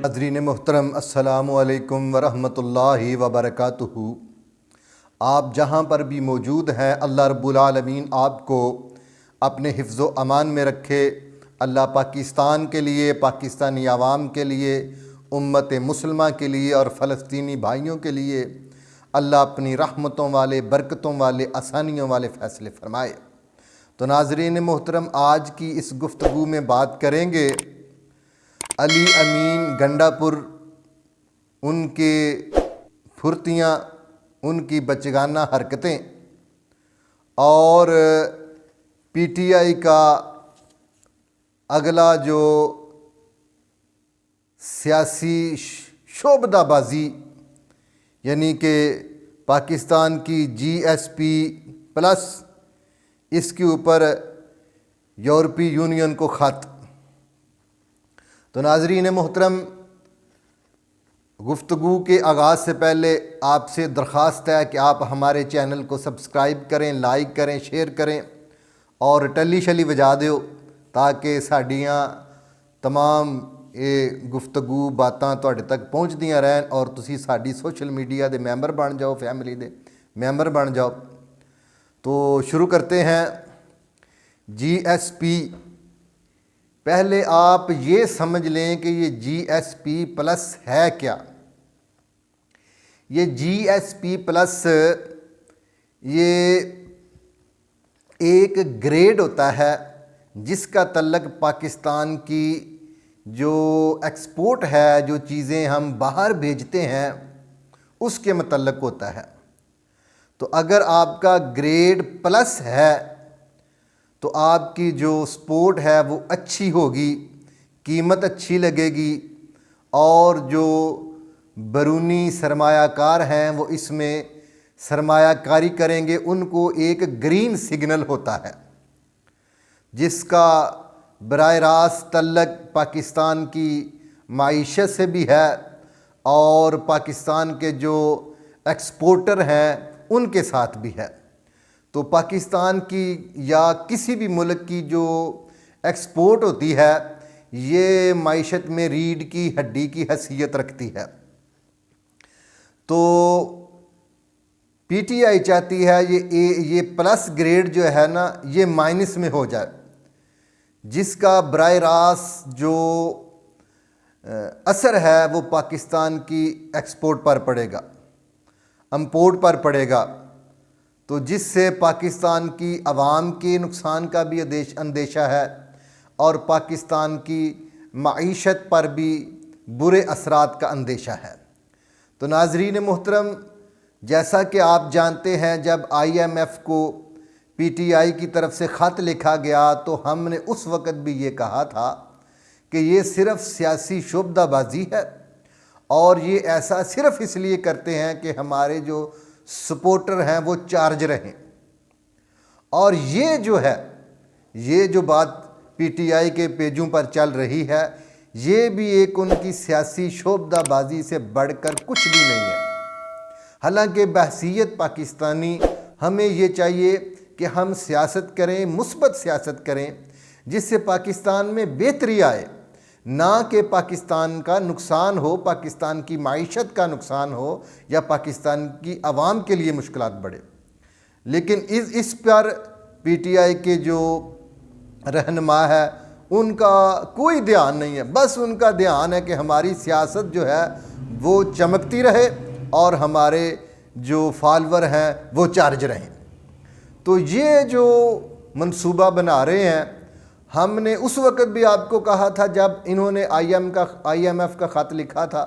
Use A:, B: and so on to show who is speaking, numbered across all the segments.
A: नाज़रीन मोहतरम अस्सलामु अलैकुम वरहमतुल्लाहि वबरकातुहू। आप जहाँ पर भी मौजूद हैं, अल्लाह रब्बुल आलमीन आपको अपने हिफ्ज़ व अमान में रखे। अल्लाह पाकिस्तान के लिए, पाकिस्तानी आवाम के लिए, उम्मत मुसलमा के लिए और फ़लस्तीनी भाइयों के लिए अल्लाह अपनी रहमतों वाले, बरकतों वाले, आसानियों वाले फ़ैसले फ़रमाए। तो नाज़रीन मोहतरम, आज की इस गुफ्तगू में बात करेंगे अली अमीन गंडापुर, उनके फुर्तियाँ, उनकी बचगाना हरकतें और पीटीआई का अगला जो सियासी शोबदाबाजी, यानी कि पाकिस्तान की GSP प्लस, इसके ऊपर यूरोपीय यूनियन को ख़त। तो नाज़रीन मोहतरम, गुफ्तगू के आगाज़ से पहले आपसे दरख्वास्त है कि आप हमारे चैनल को सब्सक्राइब करें, लाइक करें, शेयर करें और टली शली बजा दो, ताकि साड़ियाँ तमाम ये गुफ्तगू बातां तुहाडे तक पहुँचदियाँ रहन और तुसी साड़ी सोशल मीडिया के मैंबर बन जाओ, फैमिली के मैंबर बन जाओ। तो शुरू करते हैं। GSP, पहले आप ये समझ लें कि ये GSP प्लस है क्या। ये GSP प्लस ये एक ग्रेड होता है जिसका तल्लक पाकिस्तान की जो एक्सपोर्ट है, जो चीज़ें हम बाहर भेजते हैं, उसके मतलब होता है। तो अगर आपका ग्रेड प्लस है तो आपकी जो स्पोर्ट है वो अच्छी होगी, कीमत अच्छी लगेगी और जो बरूनी सरमायाकार हैं वो इसमें सरमायाकारी करेंगे। उनको एक ग्रीन सिग्नल होता है जिसका बराह रास्त तल्लक पाकिस्तान की माईशत से भी है और पाकिस्तान के जो एक्सपोर्टर हैं उनके साथ भी है। तो पाकिस्तान की या किसी भी मुल्क की जो एक्सपोर्ट होती है, ये माईशत में रीढ़ की हड्डी की हैसियत रखती है। तो पीटीआई चाहती है ये प्लस ग्रेड जो है ना, ये माइनस में हो जाए, जिसका बराह रास्त जो असर है वो पाकिस्तान की एक्सपोर्ट पर पड़ेगा, इंपोर्ट पर पड़ेगा। तो जिससे पाकिस्तान की आवाम के नुकसान का भी अंदेशा है और पाकिस्तान की माईशत पर भी बुरे असरात का अंदेशा है। तो नाज़रीन मोहतरम, जैसा कि आप जानते हैं, जब IMF को PTI की तरफ से ख़त लिखा गया तो हमने उस वक़्त भी ये कहा था कि ये सिर्फ़ सियासी शोबदाबाजी है और ये ऐसा सिर्फ़ इसलिए करते हैं कि हमारे जो सपोर्टर हैं वो चार्ज रहें। और ये जो है, ये जो बात PTI के पेजों पर चल रही है, ये भी एक उनकी सियासी शोबदाबाजी से बढ़कर कुछ भी नहीं है। हालांकि बहसीयत पाकिस्तानी हमें ये चाहिए कि हम सियासत करें, मुस्बत सियासत करें, जिससे पाकिस्तान में बेहतरी आए, ना कि पाकिस्तान का नुकसान हो, पाकिस्तान की माईशत का नुकसान हो या पाकिस्तान की आवाम के लिए मुश्किलात बढ़े। लेकिन इस पर PTI के जो रहनुमा है उनका कोई ध्यान नहीं है। बस उनका ध्यान है कि हमारी सियासत जो है वो चमकती रहे और हमारे जो फॉलोअर हैं वो चार्ज रहें। तो ये जो मंसूबा बना रहे हैं, हमने उस वक़्त भी आपको कहा था जब इन्होंने IMF का ख़त लिखा था,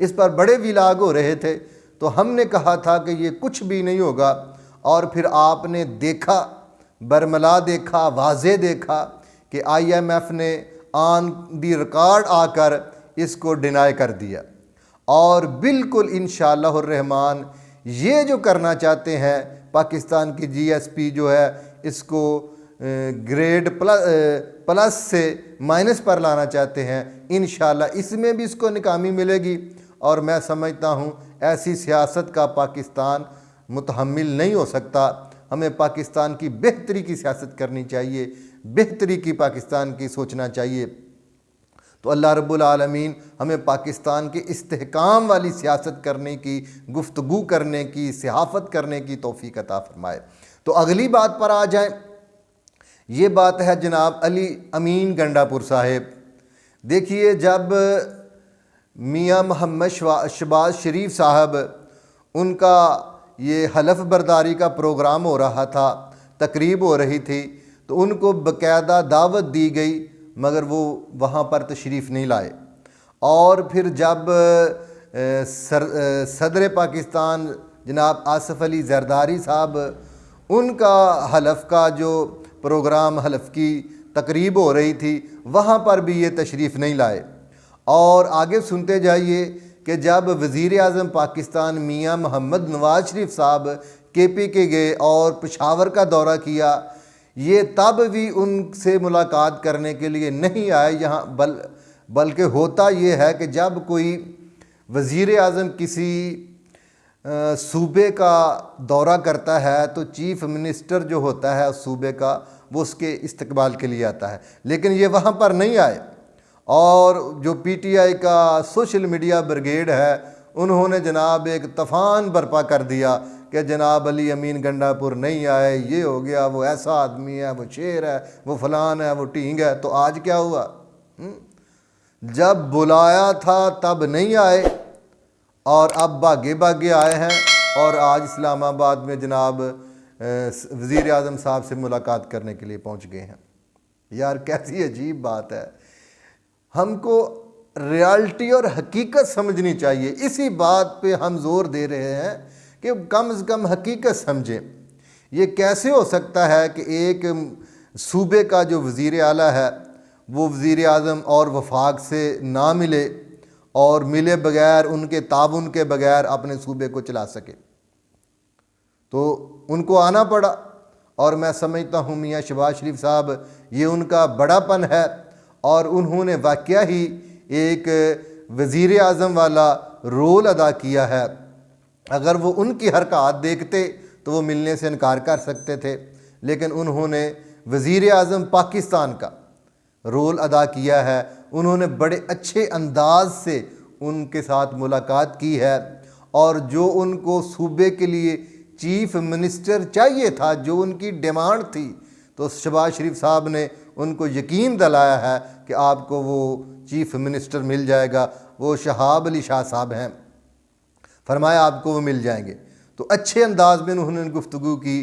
A: इस पर बड़े विलाग हो रहे थे, तो हमने कहा था कि ये कुछ भी नहीं होगा। और फिर आपने देखा, बरमला देखा, वाज़े देखा कि IMF ने ऑन दी रिकॉर्ड आकर इसको डिनाई कर दिया। और बिल्कुल इंशाअल्लाह रहमान ये जो करना चाहते हैं, पाकिस्तान की GSP जो है इसको ग्रेड प्लस से माइनस पर लाना चाहते हैं। इंशाअल्लाह इसमें भी इसको नाकामी मिलेगी और मैं समझता हूँ ऐसी सियासत का पाकिस्तान मुतहम्मिल नहीं हो सकता। हमें पाकिस्तान की बेहतरी की सियासत करनी चाहिए, बेहतरी की पाकिस्तान की सोचना चाहिए। तो अल्लाह रब्बुल आलमीन हमें पाकिस्तान के इस्तेहकाम वाली सियासत करने की, गुफ्तगू करने की, सिहाफ़त करने की तौफ़ीक अता फ़रमाए। तो अगली बात पर आ जाएं। ये बात है जनाब अली अमीन गंडापुर साहिब। देखिए, जब मियाँ मोहम्मद शहबाज शरीफ साहब उनका ये हलफ बर्दारी का प्रोग्राम हो रहा था, तकरीब हो रही थी, तो उनको बाकायदा दावत दी गई, मगर वो वहाँ पर तशरीफ़ नहीं लाए। और फिर जब सदर पाकिस्तान जनाब आसिफ अली जरदारी साहब उनका हलफ का जो प्रोग्राम, हलफ की तकरीब हो रही थी, वहाँ पर भी ये तशरीफ़ नहीं लाए। और आगे सुनते जाइए कि जब वज़ीर आज़म पाकिस्तान मियाँ मोहम्मद नवाज़ शरीफ साहब KPK गए और पेशावर का दौरा किया, ये तब भी उनसे मुलाकात करने के लिए नहीं आए यहाँ, बल्कि होता ये है कि जब कोई वज़ीर आज़म किसी सूबे का दौरा करता है तो चीफ़ मिनिस्टर जो होता है उस सूबे का, वो उसके इस्तकबाल के लिए आता है, लेकिन ये वहाँ पर नहीं आए। और जो PTI का सोशल मीडिया ब्रिगेड है, उन्होंने जनाब एक तूफ़ान बर्पा कर दिया कि जनाब अली अमीन गंडापुर नहीं आए, ये हो गया, वो ऐसा आदमी है, वो शेर है, वो फलान है, वो टींग है। तो आज क्या हुआ? जब बुलाया था तब नहीं आए और अब भागे भागे आए हैं, और आज इस्लामाबाद में जनाब वज़ीर आज़म साहब से मुलाकात करने के लिए पहुंच गए हैं। यार कैसी अजीब बात है। हमको रियलिटी और हकीकत समझनी चाहिए। इसी बात पे हम जोर दे रहे हैं कि कम से कम हकीकत समझें। ये कैसे हो सकता है कि एक सूबे का जो वज़ीर आला है वो वज़ीर आज़म और वफाक से ना मिले और मिले बगैर, उनके ताउन के बगैर अपने सूबे को चला सके? तो उनको आना पड़ा। और मैं समझता हूँ मियाँ शहबाज शरीफ साहब, ये उनका बड़ापन है और उन्होंने वाकया ही एक वज़ीर आज़म वाला रोल अदा किया है। अगर वो उनकी हरकत देखते तो वो मिलने से इनकार कर सकते थे, लेकिन उन्होंने वज़ीर आज़म पाकिस्तान का रोल अदा किया है। उन्होंने बड़े अच्छे अंदाज से उनके साथ मुलाकात की है, और जो उनको सूबे के लिए चीफ़ मिनिस्टर चाहिए था, जो उनकी डिमांड थी, तो शहबाज शरीफ साहब ने उनको यकीन दिलाया है कि आपको वो चीफ़ मिनिस्टर मिल जाएगा। वो शहाब अली शाह साहब हैं, फरमाया आपको वो मिल जाएंगे। तो अच्छे अंदाज में उन्होंने गुफ्तगू की।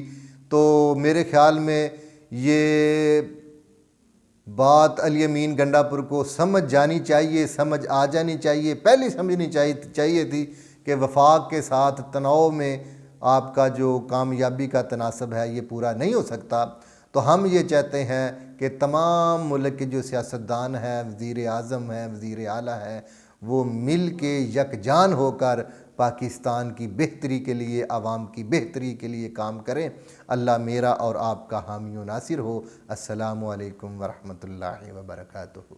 A: तो मेरे ख़्याल में ये बात अली अमीन गंडापुर को समझ जानी चाहिए, समझ आ जानी चाहिए, पहले समझनी चाहिए थी कि वफाक के साथ तनाव में आपका जो कामयाबी का तनासब है ये पूरा नहीं हो सकता। तो हम ये चाहते हैं कि तमाम मुल्क के जो सियासतदान हैं, वज़ीर आज़म हैं, वज़ीर आला हैं, वो मिल के यकजान होकर पाकिस्तान की बेहतरी के लिए, आवाम की बेहतरी के लिए काम करें। अल्लाह मेरा और आपका हामी व नासिर हो। अस्सलामु अलैकुम व रहमतुल्लाहि व बरकातुहू।